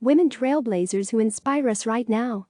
Women trailblazers who inspire us right now.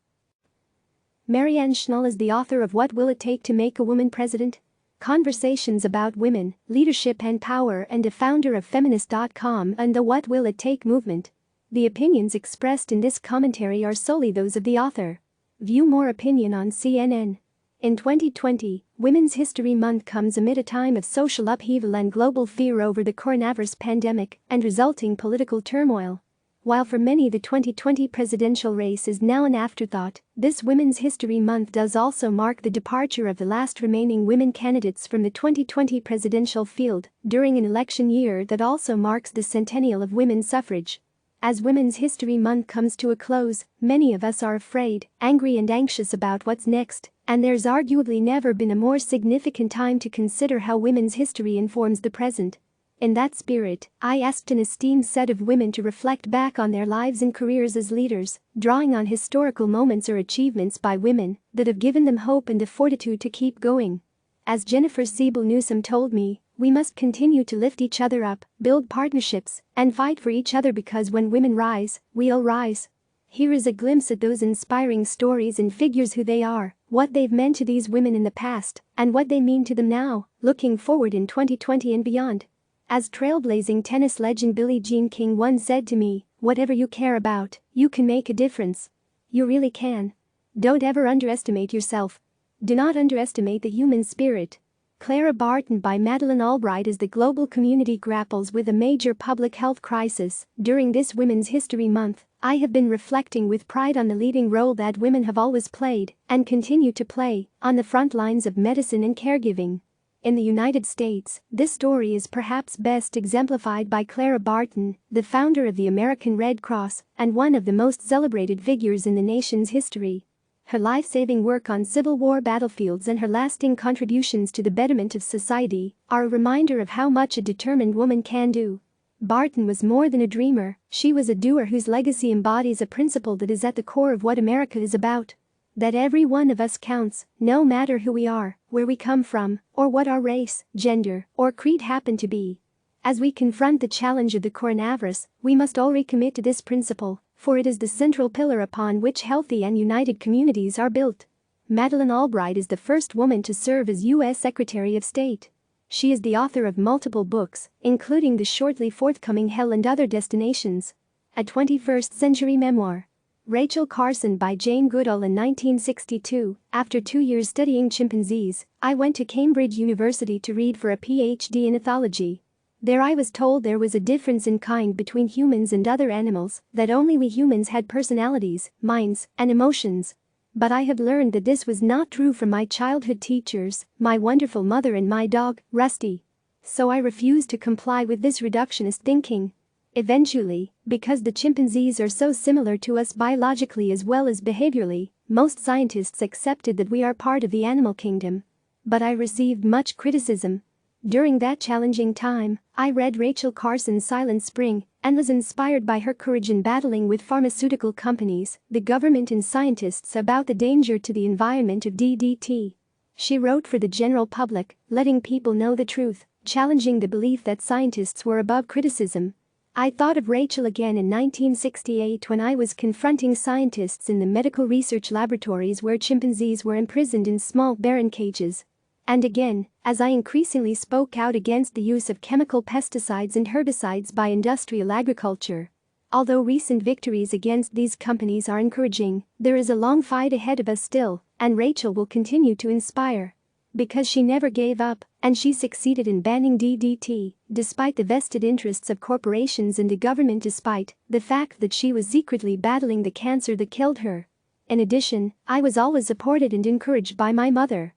Marianne Schnall is the author of What Will It Take to Make a Woman President? Conversations about women, leadership and power, and a founder of feminist.com and the What Will It Take movement. The opinions expressed in this commentary are solely those of the author. View more opinion on CNN. In 2020, Women's History Month comes amid a time of social upheaval and global fear over the coronavirus pandemic and resulting political turmoil. While for many the 2020 presidential race is now an afterthought, this Women's History Month does also mark the departure of the last remaining women candidates from the 2020 presidential field during an election year that also marks the centennial of women's suffrage. As Women's History Month comes to a close, many of us are afraid, angry and anxious about what's next, and there's arguably never been a more significant time to consider how women's history informs the present. In that spirit, I asked an esteemed set of women to reflect back on their lives and careers as leaders, drawing on historical moments or achievements by women that have given them hope and the fortitude to keep going. As Jennifer Siebel Newsom told me, we must continue to lift each other up, build partnerships, and fight for each other because when women rise, we all rise. Here is a glimpse at those inspiring stories and figures, who they are, what they've meant to these women in the past, and what they mean to them now, looking forward in 2020 and beyond. As trailblazing tennis legend Billie Jean King once said to me, "Whatever you care about, you can make a difference. You really can. Don't ever underestimate yourself. Do not underestimate the human spirit." Clara Barton by Madeleine Albright. As the global community grapples with a major public health crisis during this Women's History Month, I have been reflecting with pride on the leading role that women have always played and continue to play on the front lines of medicine and caregiving. In the United States, this story is perhaps best exemplified by Clara Barton, the founder of the American Red Cross and one of the most celebrated figures in the nation's history. Her life-saving work on Civil War battlefields and her lasting contributions to the betterment of society are a reminder of how much a determined woman can do. Barton was more than a dreamer, she was a doer whose legacy embodies a principle that is at the core of what America is about. That every one of us counts, no matter who we are, where we come from, or what our race, gender, or creed happen to be. As we confront the challenge of the coronavirus, we must all recommit to this principle, for it is the central pillar upon which healthy and united communities are built. Madeleine Albright is the first woman to serve as U.S. Secretary of State. She is the author of multiple books, including the shortly forthcoming Hell and Other Destinations, a 21st century memoir. Rachel Carson by Jane Goodall. In 1962, after 2 years studying chimpanzees, I went to Cambridge University to read for a PhD in ethology. There I was told there was a difference in kind between humans and other animals, that only we humans had personalities, minds, and emotions. But I have learned that this was not true from my childhood teachers, my wonderful mother and my dog, Rusty. So I refused to comply with this reductionist thinking. Eventually, because the chimpanzees are so similar to us biologically as well as behaviorally, most scientists accepted that we are part of the animal kingdom. But I received much criticism. During that challenging time, I read Rachel Carson's Silent Spring and was inspired by her courage in battling with pharmaceutical companies, the government and scientists about the danger to the environment of DDT. She wrote for the general public, letting people know the truth, challenging the belief that scientists were above criticism. I thought of Rachel again in 1968 when I was confronting scientists in the medical research laboratories where chimpanzees were imprisoned in small barren cages. And again, as I increasingly spoke out against the use of chemical pesticides and herbicides by industrial agriculture. Although recent victories against these companies are encouraging, there is a long fight ahead of us still, and Rachel will continue to inspire. Because she never gave up, and she succeeded in banning DDT, despite the vested interests of corporations and the government, despite the fact that she was secretly battling the cancer that killed her. In addition, I was always supported and encouraged by my mother.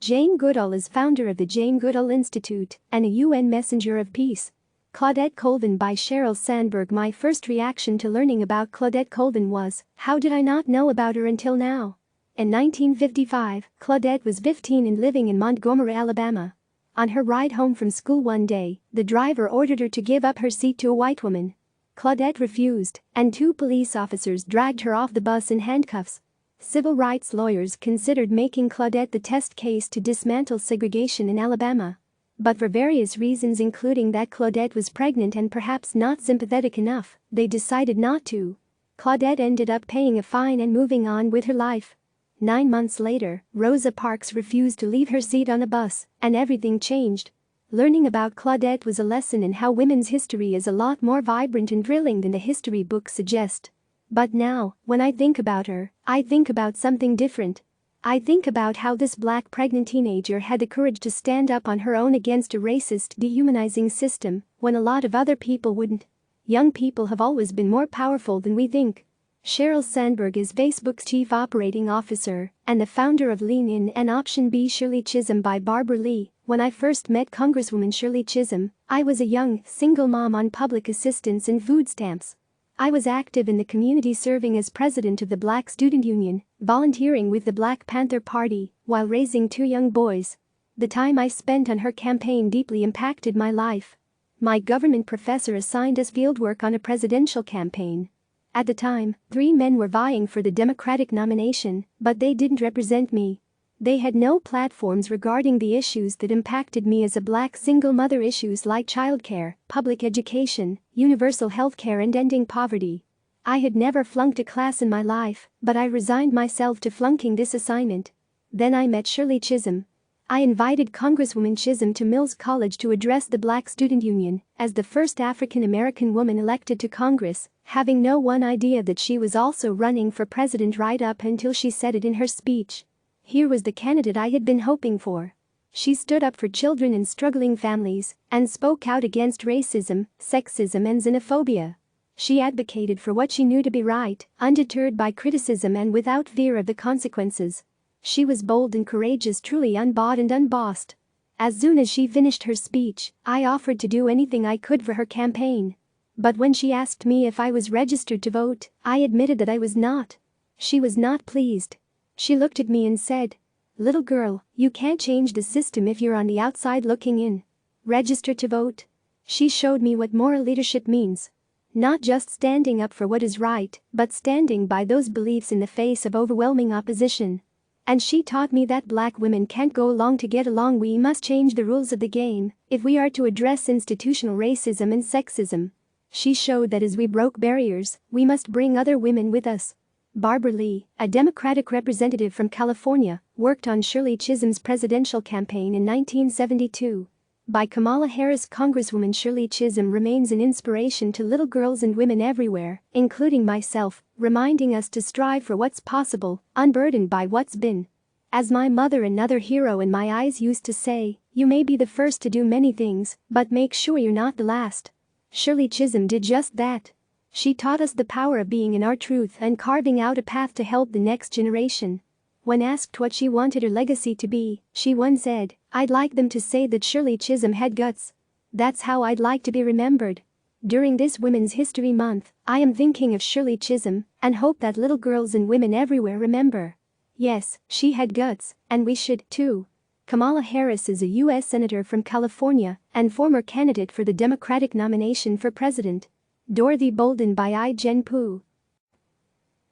Jane Goodall is founder of the Jane Goodall Institute and a UN Messenger of Peace. Claudette Colvin by Sheryl Sandberg. My first reaction to learning about Claudette Colvin was, how did I not know about her until now? In 1955, Claudette was 15 and living in Montgomery, Alabama. On her ride home from school one day, the driver ordered her to give up her seat to a white woman. Claudette refused, and 2 police officers dragged her off the bus in handcuffs. Civil rights lawyers considered making Claudette the test case to dismantle segregation in Alabama. But for various reasons, including that Claudette was pregnant and perhaps not sympathetic enough, they decided not to. Claudette ended up paying a fine and moving on with her life. 9 months later, Rosa Parks refused to leave her seat on a bus, and everything changed. Learning about Claudette was a lesson in how women's history is a lot more vibrant and thrilling than the history books suggest. But now, when I think about her, I think about something different. I think about how this black pregnant teenager had the courage to stand up on her own against a racist, dehumanizing system when a lot of other people wouldn't. Young people have always been more powerful than we think. Sheryl Sandberg is Facebook's chief operating officer and the founder of Lean In and Option B. Shirley Chisholm by Barbara Lee. When I first met Congresswoman Shirley Chisholm, I was a young, single mom on public assistance and food stamps. I was active in the community, serving as president of the Black Student Union, volunteering with the Black Panther Party, while raising 2 young boys. The time I spent on her campaign deeply impacted my life. My government professor assigned us fieldwork on a presidential campaign. At the time, 3 men were vying for the Democratic nomination, but they didn't represent me. They had no platforms regarding the issues that impacted me as a black single mother, issues like childcare, public education, universal health care, and ending poverty. I had never flunked a class in my life, but I resigned myself to flunking this assignment. Then I met Shirley Chisholm. I invited Congresswoman Chisholm to Mills College to address the Black Student Union as the first African American woman elected to Congress, having no one idea that she was also running for president right up until she said it in her speech. Here was the candidate I had been hoping for. She stood up for children in struggling families and spoke out against racism, sexism, and xenophobia. She advocated for what she knew to be right, undeterred by criticism and without fear of the consequences. She was bold and courageous, truly unbought and unbossed. As soon as she finished her speech, I offered to do anything I could for her campaign. But when she asked me if I was registered to vote, I admitted that I was not. She was not pleased. She looked at me and said, "Little girl, you can't change the system if you're on the outside looking in. Register to vote." She showed me what moral leadership means. Not just standing up for what is right, but standing by those beliefs in the face of overwhelming opposition. And she taught me that black women can't go along to get along. We must change the rules of the game if we are to address institutional racism and sexism. She showed that as we broke barriers, we must bring other women with us. Barbara Lee, a Democratic representative from California, worked on Shirley Chisholm's presidential campaign in 1972. By Kamala Harris, Congresswoman Shirley Chisholm remains an inspiration to little girls and women everywhere, including myself, reminding us to strive for what's possible, unburdened by what's been. As my mother, another hero in my eyes, used to say, "You may be the first to do many things, but make sure you're not the last." Shirley Chisholm did just that. She taught us the power of being in our truth and carving out a path to help the next generation. When asked what she wanted her legacy to be, she once said, "I'd like them to say that Shirley Chisholm had guts. That's how I'd like to be remembered." During this Women's History Month, I am thinking of Shirley Chisholm and hope that little girls and women everywhere remember. Yes, she had guts, and we should, too. Kamala Harris is a U.S. Senator from California and former candidate for the Democratic nomination for president. Dorothy Bolden by I. Jen Poo.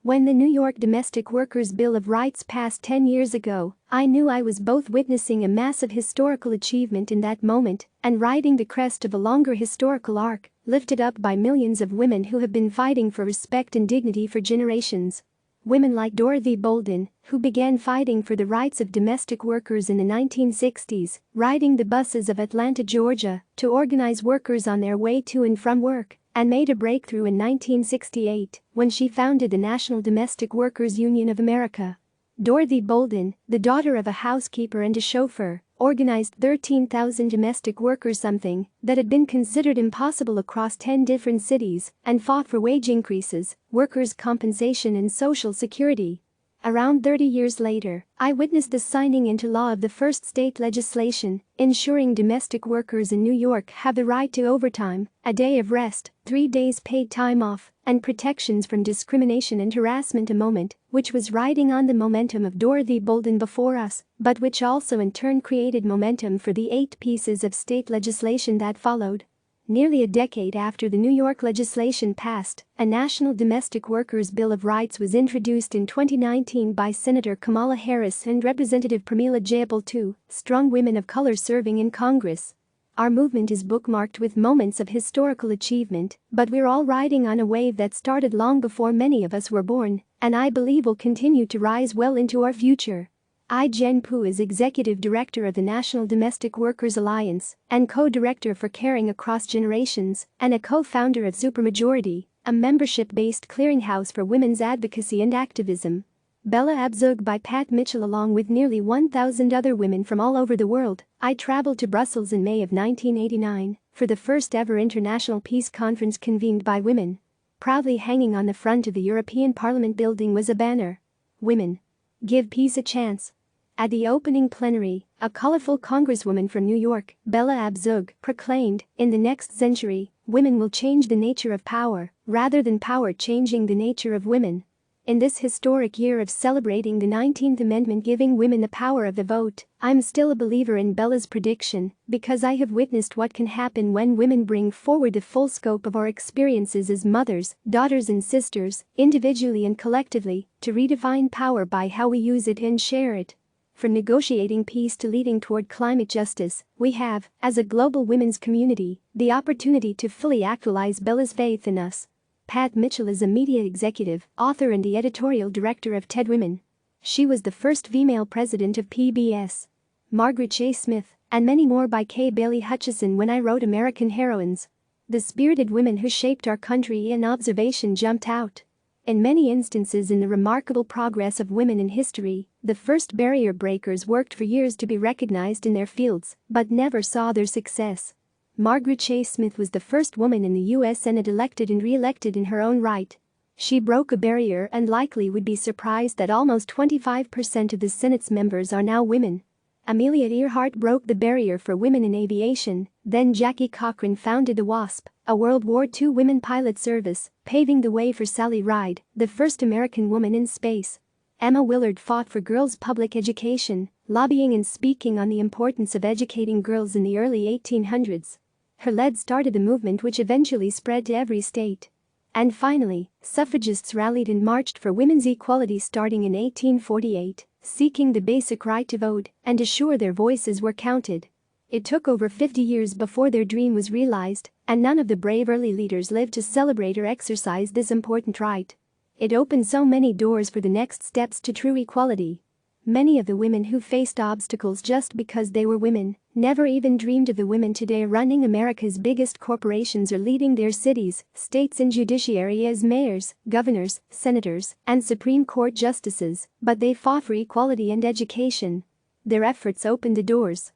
When the New York Domestic Workers' Bill of Rights passed 10 years ago, I knew I was both witnessing a massive historical achievement in that moment and riding the crest of a longer historical arc, lifted up by millions of women who have been fighting for respect and dignity for generations. Women like Dorothy Bolden, who began fighting for the rights of domestic workers in the 1960s, riding the buses of Atlanta, Georgia, to organize workers on their way to and from work, and made a breakthrough in 1968 when she founded the National Domestic Workers Union of America. Dorothy Bolden, the daughter of a housekeeper and a chauffeur, organized 13,000 domestic workers, something that had been considered impossible across 10 different cities, and fought for wage increases, workers' compensation, and Social Security. Around 30 years later, I witnessed the signing into law of the first state legislation ensuring domestic workers in New York have the right to overtime, a day of rest, 3 days paid time off, and protections from discrimination and harassment, a moment which was riding on the momentum of Dorothy Bolden before us, but which also in turn created momentum for the 8 pieces of state legislation that followed. Nearly a decade after the New York legislation passed, a National Domestic Workers' Bill of Rights was introduced in 2019 by Senator Kamala Harris and Representative Pramila Jayapal, two strong women of color serving in Congress. Our movement is bookmarked with moments of historical achievement, but we're all riding on a wave that started long before many of us were born, and I believe will continue to rise well into our future. Jen Poo is Executive Director of the National Domestic Workers Alliance and co-director for Caring Across Generations and a co-founder of Supermajority, a membership-based clearinghouse for women's advocacy and activism. Bella Abzug by Pat Mitchell. Along with nearly 1,000 other women from all over the world, I traveled to Brussels in May of 1989 for the first ever international peace conference convened by women. Proudly hanging on the front of the European Parliament building was a banner. Women. Give peace a chance. At the opening plenary, a colorful congresswoman from New York, Bella Abzug, proclaimed, "In the next century, women will change the nature of power, rather than power changing the nature of women." In this historic year of celebrating the 19th Amendment giving women the power of the vote, I'm still a believer in Bella's prediction because I have witnessed what can happen when women bring forward the full scope of our experiences as mothers, daughters and sisters, individually and collectively, to redefine power by how we use it and share it. From negotiating peace to leading toward climate justice, we have, as a global women's community, the opportunity to fully actualize Bella's faith in us. Pat Mitchell is a media executive, author and the editorial director of TED Women. She was the first female president of PBS. Margaret Chase Smith, and many more by Kay Bailey Hutchison. When I wrote American Heroines, the spirited women who shaped our country in observation jumped out. In many instances in the remarkable progress of women in history, the first barrier breakers worked for years to be recognized in their fields, but never saw their success. Margaret Chase Smith was the first woman in the U.S. Senate elected and re-elected in her own right. She broke a barrier and likely would be surprised that almost 25% of the Senate's members are now women. Amelia Earhart broke the barrier for women in aviation, then Jackie Cochran founded the WASP, a World War II women pilot service, paving the way for Sally Ride, the first American woman in space. Emma Willard fought for girls' public education, lobbying and speaking on the importance of educating girls in the early 1800s. Her lead started the movement which eventually spread to every state. And finally, suffragists rallied and marched for women's equality starting in 1848, seeking the basic right to vote and assure their voices were counted. It took over 50 years before their dream was realized, and none of the brave early leaders lived to celebrate or exercise this important right. It opened so many doors for the next steps to true equality. Many of the women who faced obstacles just because they were women never even dreamed of the women today running America's biggest corporations or leading their cities, states and judiciary as mayors, governors, senators, and Supreme Court justices, but they fought for equality and education. Their efforts opened the doors.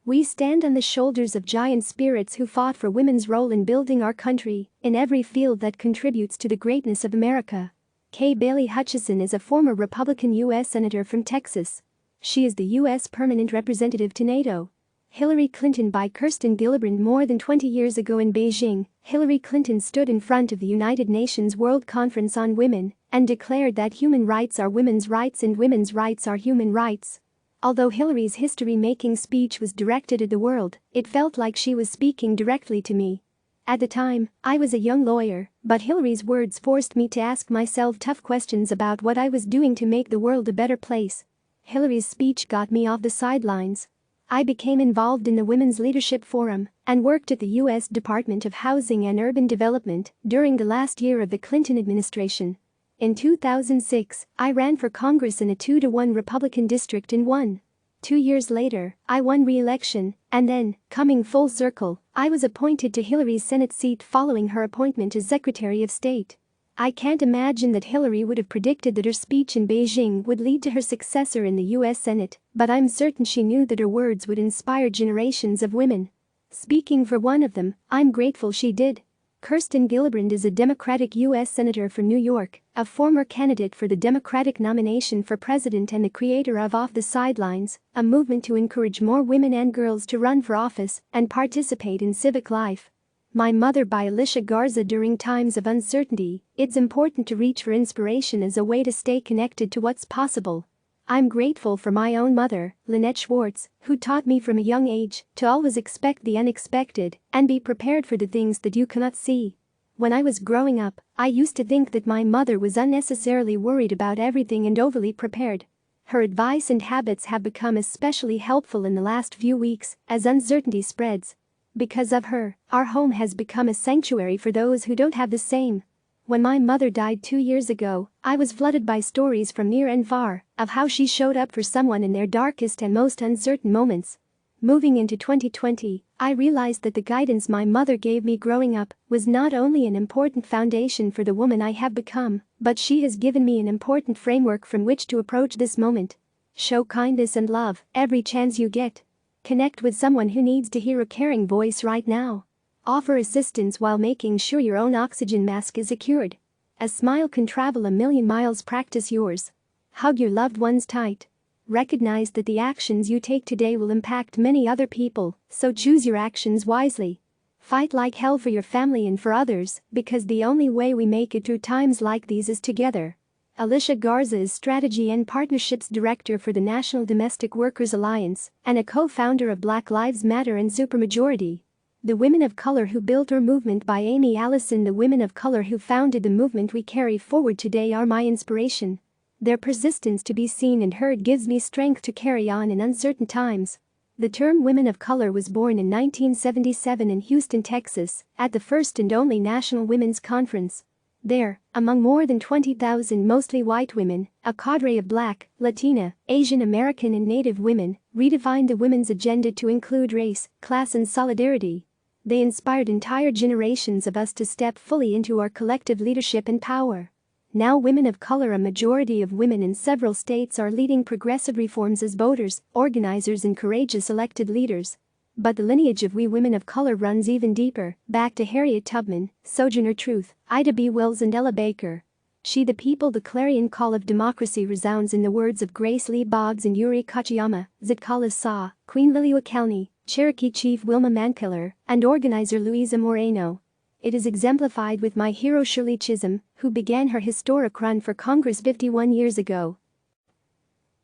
We stand on the shoulders of giant spirits who fought for women's role in building our country in every field that contributes to the greatness of America. Kay Bailey Hutchison is a former Republican U.S. Senator from Texas. She is the U.S. Permanent Representative to NATO. Hillary Clinton by Kirsten Gillibrand. More than 20 years ago in Beijing, Hillary Clinton stood in front of the United Nations World Conference on Women and declared that human rights are women's rights and women's rights are human rights. Although Hillary's history-making speech was directed at the world, it felt like she was speaking directly to me. At the time, I was a young lawyer, but Hillary's words forced me to ask myself tough questions about what I was doing to make the world a better place. Hillary's speech got me off the sidelines. I became involved in the Women's Leadership Forum and worked at the U.S. Department of Housing and Urban Development during the last year of the Clinton administration. In 2006, I ran for Congress in a 2-to-1 Republican district and won. 2 years later, I won re-election, and then, coming full circle, I was appointed to Hillary's Senate seat following her appointment as Secretary of State. I can't imagine that Hillary would have predicted that her speech in Beijing would lead to her successor in the U.S. Senate, but I'm certain she knew that her words would inspire generations of women. Speaking for one of them, I'm grateful she did. Kirsten Gillibrand is a Democratic U.S. Senator from New York, a former candidate for the Democratic nomination for president and the creator of Off the Sidelines, a movement to encourage more women and girls to run for office and participate in civic life. My Mother by Alicia Garza. During times of uncertainty, it's important to reach for inspiration as a way to stay connected to what's possible. I'm grateful for my own mother, Lynette Schwartz, who taught me from a young age to always expect the unexpected and be prepared for the things that you cannot see. When I was growing up, I used to think that my mother was unnecessarily worried about everything and overly prepared. Her advice and habits have become especially helpful in the last few weeks as uncertainty spreads. Because of her, our home has become a sanctuary for those who don't have the same. When my mother died 2 years ago, I was flooded by stories from near and far of how she showed up for someone in their darkest and most uncertain moments. Moving into 2020, I realized that the guidance my mother gave me growing up was not only an important foundation for the woman I have become, but she has given me an important framework from which to approach this moment. Show kindness and love every chance you get. Connect with someone who needs to hear a caring voice right now. Offer assistance while making sure your own oxygen mask is secured. A smile can travel a million miles. Practice yours. Hug your loved ones tight. Recognize that the actions you take today will impact many other people, so choose your actions wisely. Fight like hell for your family and for others, because the only way we make it through times like these is together. Alicia Garza is Strategy and Partnerships Director for the National Domestic Workers Alliance and a co-founder of Black Lives Matter and Supermajority. The Women of Color Who Built Our Movement by Amy Allison. The women of color who founded the movement we carry forward today are my inspiration. Their persistence to be seen and heard gives me strength to carry on in uncertain times. The term women of color was born in 1977 in Houston, Texas, at the first and only National Women's Conference. There, among more than 20,000 mostly white women, a cadre of Black, Latina, Asian American and Native women redefined the women's agenda to include race, class and solidarity. They inspired entire generations of us to step fully into our collective leadership and power. Now women of color, a majority of women in several states, are leading progressive reforms as voters, organizers and courageous elected leaders. But the lineage of we women of color runs even deeper, back to Harriet Tubman, Sojourner Truth, Ida B. Wells and Ella Baker. She the people, the clarion call of democracy resounds in the words of Grace Lee Boggs and Yuri Kochiyama, Zetkala Saw, Queen Liliuokalni, Cherokee Chief Wilma Mankiller, and organizer Luisa Moreno. It is exemplified with my hero Shirley Chisholm, who began her historic run for Congress 51 years ago.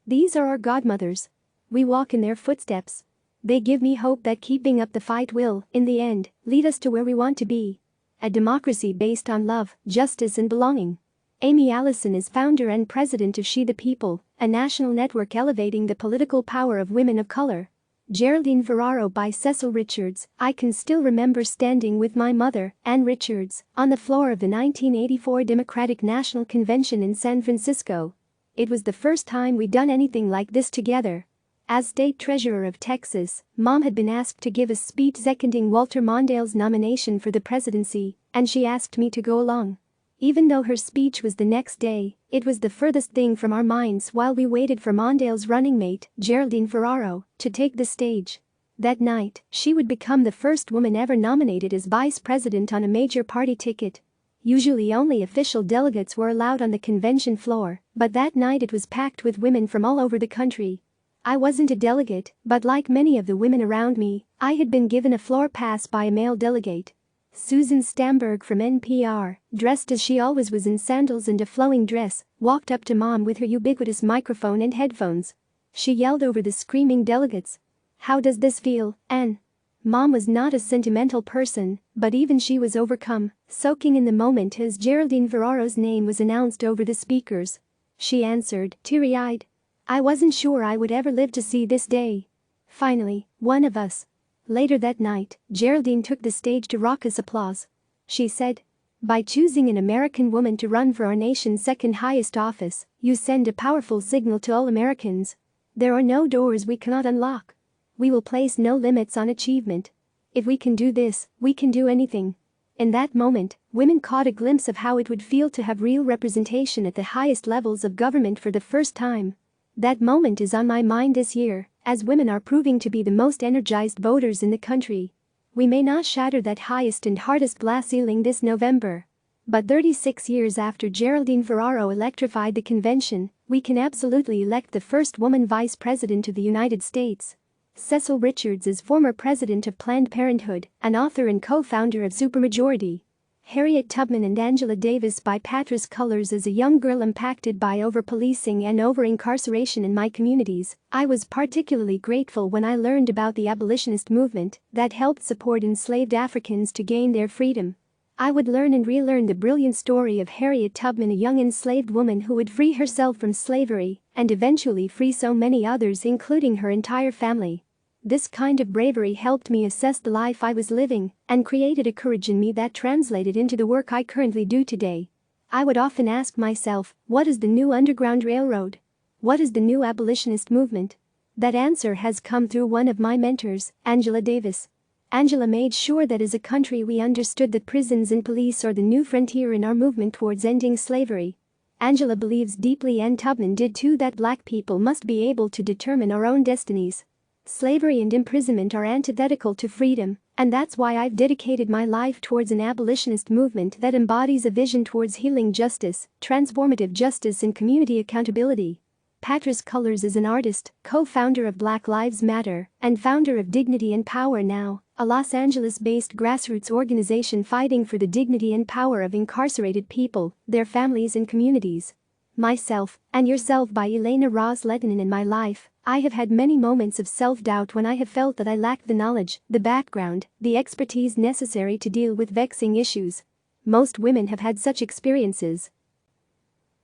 These are our godmothers. We walk in their footsteps. They give me hope that keeping up the fight will, in the end, lead us to where we want to be. A democracy based on love, justice and belonging. Amy Allison is founder and president of She the People, a national network elevating the political power of women of color. Geraldine Ferraro by Cecil Richards. I can still remember standing with my mother, Ann Richards, on the floor of the 1984 Democratic National Convention in San Francisco. It was the first time we'd done anything like this together. As state treasurer of Texas, Mom had been asked to give a speech seconding Walter Mondale's nomination for the presidency, and she asked me to go along. Even though her speech was the next day, it was the furthest thing from our minds while we waited for Mondale's running mate, Geraldine Ferraro, to take the stage. That night, she would become the first woman ever nominated as vice president on a major party ticket. Usually only official delegates were allowed on the convention floor, but that night it was packed with women from all over the country. I wasn't a delegate, but like many of the women around me, I had been given a floor pass by a male delegate. Susan Stamberg from NPR, dressed as she always was in sandals and a flowing dress, walked up to Mom with her ubiquitous microphone and headphones. She yelled over the screaming delegates. "How does this feel, Ann?" Mom was not a sentimental person, but even she was overcome, soaking in the moment as Geraldine Ferraro's name was announced over the speakers. She answered, teary-eyed, "I wasn't sure I would ever live to see this day." Finally, one of us. Later that night, Geraldine took the stage to raucous applause. She said, "By choosing an American woman to run for our nation's second highest office, you send a powerful signal to all Americans. There are no doors we cannot unlock. We will place no limits on achievement. If we can do this, we can do anything." In that moment, women caught a glimpse of how it would feel to have real representation at the highest levels of government for the first time. That moment is on my mind this year, as women are proving to be the most energized voters in the country. We may not shatter that highest and hardest glass ceiling this November. But 36 years after Geraldine Ferraro electrified the convention, we can absolutely elect the first woman vice president of the United States. Cecil Richards is former president of Planned Parenthood, an author and co-founder of Supermajority. Harriet Tubman and Angela Davis by Patrice Cullors. As a young girl impacted by over-policing and over-incarceration in my communities, I was particularly grateful when I learned about the abolitionist movement that helped support enslaved Africans to gain their freedom. I would learn and relearn the brilliant story of Harriet Tubman, a young enslaved woman who would free herself from slavery and eventually free so many others, including her entire family. This kind of bravery helped me assess the life I was living and created a courage in me that translated into the work I currently do today. I would often ask myself, what is the new Underground Railroad? What is the new abolitionist movement? That answer has come through one of my mentors, Angela Davis. Angela made sure that as a country we understood that prisons and police are the new frontier in our movement towards ending slavery. Angela believes deeply, and Tubman did too, that black people must be able to determine our own destinies. Slavery and imprisonment are antithetical to freedom, and that's why I've dedicated my life towards an abolitionist movement that embodies a vision towards healing justice, transformative justice, and community accountability. Patrice Cullors is an artist, co-founder of Black Lives Matter, and founder of Dignity and Power Now, a Los Angeles-based grassroots organization fighting for the dignity and power of incarcerated people, their families, and communities. Myself and Yourself by Elena Ross Lettinen. In my life, I have had many moments of self-doubt when I have felt that I lacked the knowledge, the background, the expertise necessary to deal with vexing issues. Most women have had such experiences.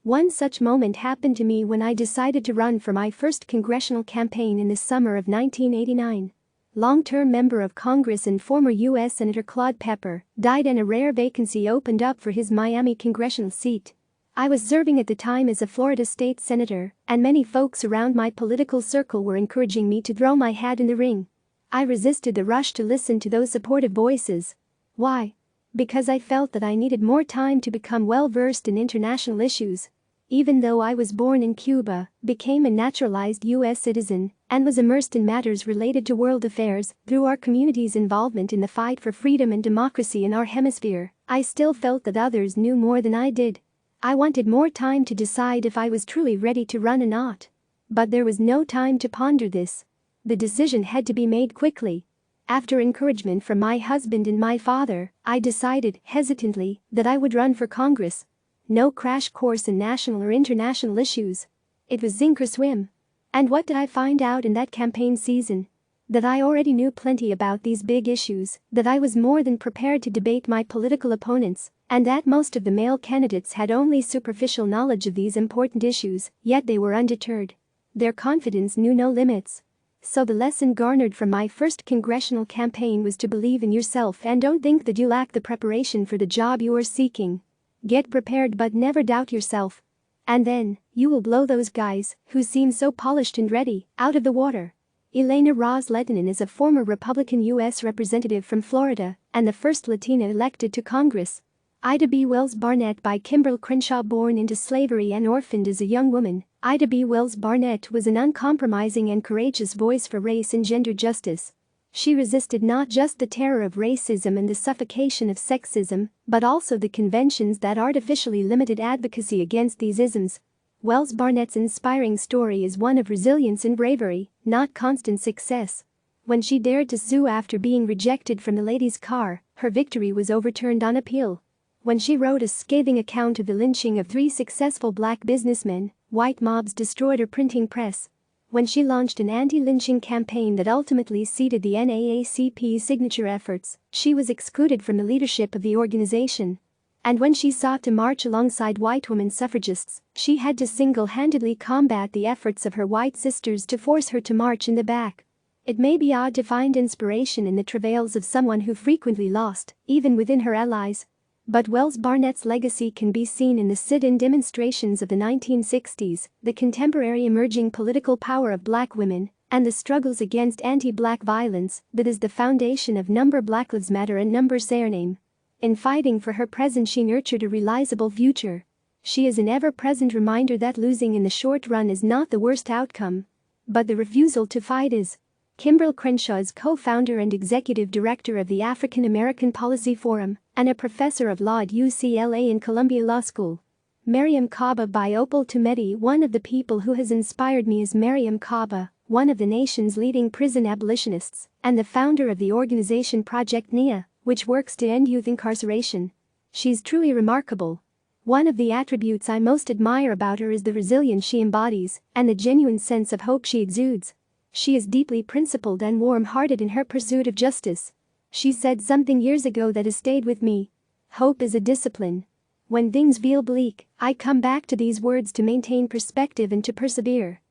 One such moment happened to me when I decided to run for my first congressional campaign in the summer of 1989. Long-term member of Congress and former U.S. Senator Claude Pepper died and a rare vacancy opened up for his Miami congressional seat. I was serving at the time as a Florida state senator, and many folks around my political circle were encouraging me to throw my hat in the ring. I resisted the rush to listen to those supportive voices. Why? Because I felt that I needed more time to become well-versed in international issues. Even though I was born in Cuba, became a naturalized U.S. citizen, and was immersed in matters related to world affairs through our community's involvement in the fight for freedom and democracy in our hemisphere, I still felt that others knew more than I did. I wanted more time to decide if I was truly ready to run or not. But there was no time to ponder this. The decision had to be made quickly. After encouragement from my husband and my father, I decided, hesitantly, that I would run for Congress. No crash course in national or international issues. It was sink or swim. And what did I find out in that campaign season? That I already knew plenty about these big issues, that I was more than prepared to debate my political opponents, and that most of the male candidates had only superficial knowledge of these important issues, yet they were undeterred. Their confidence knew no limits. So the lesson garnered from my first congressional campaign was to believe in yourself and don't think that you lack the preparation for the job you are seeking. Get prepared but never doubt yourself. And then, you will blow those guys, who seem so polished and ready, out of the water. Elena Ross Lettinen is a former Republican U.S. representative from Florida and the first Latina elected to Congress. Ida B. Wells Barnett by Kimberly Crenshaw. Born into slavery and orphaned as a young woman, Ida B. Wells Barnett was an uncompromising and courageous voice for race and gender justice. She resisted not just the terror of racism and the suffocation of sexism, but also the conventions that artificially limited advocacy against these isms. Wells Barnett's inspiring story is one of resilience and bravery, not constant success. When she dared to sue after being rejected from the ladies' car, her victory was overturned on appeal. When she wrote a scathing account of the lynching of 3 successful black businessmen, white mobs destroyed her printing press. When she launched an anti-lynching campaign that ultimately seated the NAACP's signature efforts, she was excluded from the leadership of the organization. And when she sought to march alongside white women suffragists, she had to single-handedly combat the efforts of her white sisters to force her to march in the back. It may be odd to find inspiration in the travails of someone who frequently lost, even within her allies. But Wells Barnett's legacy can be seen in the sit-in demonstrations of the 1960s, the contemporary emerging political power of black women, and the struggles against anti-black violence that is the foundation of Black Lives Matter and Say Her Name. In fighting for her present, she nurtured a realizable future. She is an ever-present reminder that losing in the short run is not the worst outcome. But the refusal to fight is. Kimberly Crenshaw is co-founder and executive director of the African American Policy Forum and a professor of law at UCLA and Columbia Law School. Mariam Kaba by Opal Tometi. One of the people who has inspired me is Mariam Kaba, one of the nation's leading prison abolitionists and the founder of the organization Project NIA, which works to end youth incarceration. She's truly remarkable. One of the attributes I most admire about her is the resilience she embodies and the genuine sense of hope she exudes. She is deeply principled and warm-hearted in her pursuit of justice. She said something years ago that has stayed with me. Hope is a discipline. When things feel bleak, I come back to these words to maintain perspective and to persevere.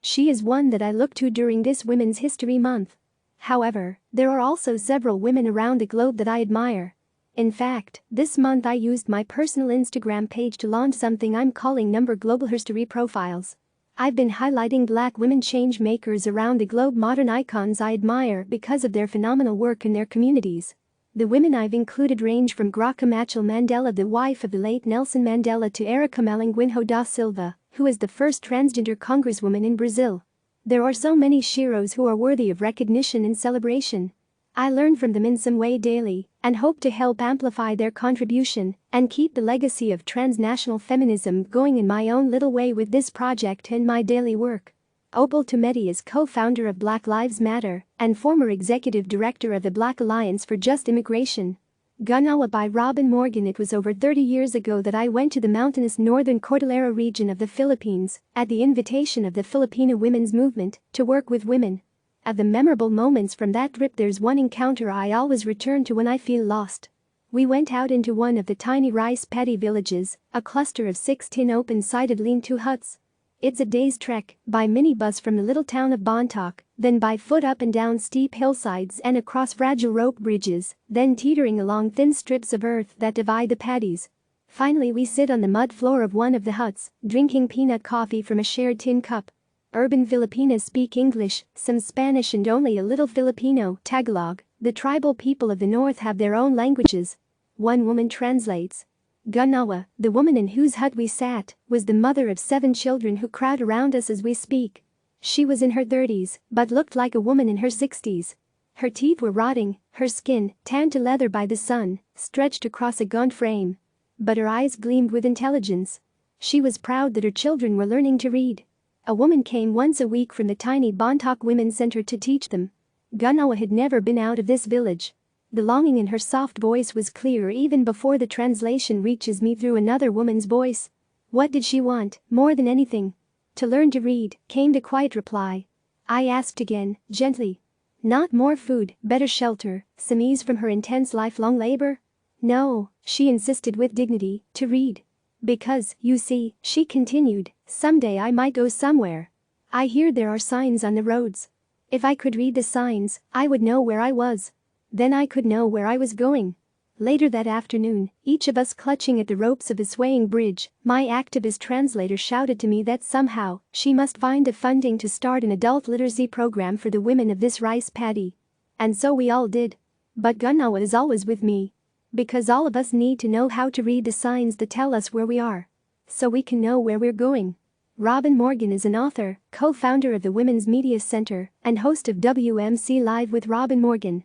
She is one that I look to during this Women's History Month. However, there are also several women around the globe that I admire. In fact, this month I used my personal Instagram page to launch something I'm calling Global History Profiles. I've been highlighting Black women change makers around the globe, modern icons I admire because of their phenomenal work in their communities. The women I've included range from Graca Machel Mandela, the wife of the late Nelson Mandela, to Erica Malanguinho da Silva, who is the first transgender congresswoman in Brazil. There are so many sheroes who are worthy of recognition and celebration. I learn from them in some way daily and hope to help amplify their contribution and keep the legacy of transnational feminism going in my own little way with this project and my daily work. Opal Tometi is co-founder of Black Lives Matter and former executive director of the Black Alliance for Just Immigration. Gunawa by Robin Morgan. It was over 30 years ago that I went to the mountainous northern Cordillera region of the Philippines at the invitation of the Filipino women's movement to work with women. Of the memorable moments from that trip, there's one encounter I always return to when I feel lost. We went out into one of the tiny rice paddy villages, a cluster of 6 tin open-sided lean-to huts. It's a day's trek by minibus from the little town of Bontoc, then by foot up and down steep hillsides and across fragile rope bridges, then teetering along thin strips of earth that divide the paddies. Finally we sit on the mud floor of one of the huts, drinking peanut coffee from a shared tin cup. Urban Filipinas speak English, some Spanish and only a little Filipino, Tagalog. The tribal people of the north have their own languages. One woman translates. Gunawa, the woman in whose hut we sat, was the mother of 7 children who crowd around us as we speak. She was in her 30s, but looked like a woman in her 60s. Her teeth were rotting, her skin, tanned to leather by the sun, stretched across a gaunt frame. But her eyes gleamed with intelligence. She was proud that her children were learning to read. A woman came once a week from the tiny Bontoc Women's Center to teach them. Gunawa had never been out of this village. The longing in her soft voice was clear even before the translation reaches me through another woman's voice. What did she want, more than anything? To learn to read, came the quiet reply. I asked again, gently. Not more food, better shelter, some ease from her intense lifelong labor? No, she insisted with dignity, to read. Because, you see, she continued, someday I might go somewhere. I hear there are signs on the roads. If I could read the signs, I would know where I was. Then I could know where I was going. Later that afternoon, each of us clutching at the ropes of the swaying bridge, my activist translator shouted to me that somehow she must find the funding to start an adult literacy program for the women of this rice paddy. And so we all did. But Gunawa is always with me. Because all of us need to know how to read the signs that tell us where we are. So we can know where we're going. Robin Morgan is an author, co-founder of the Women's Media Center, and host of WMC Live with Robin Morgan.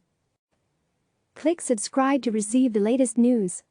Click subscribe to receive the latest news.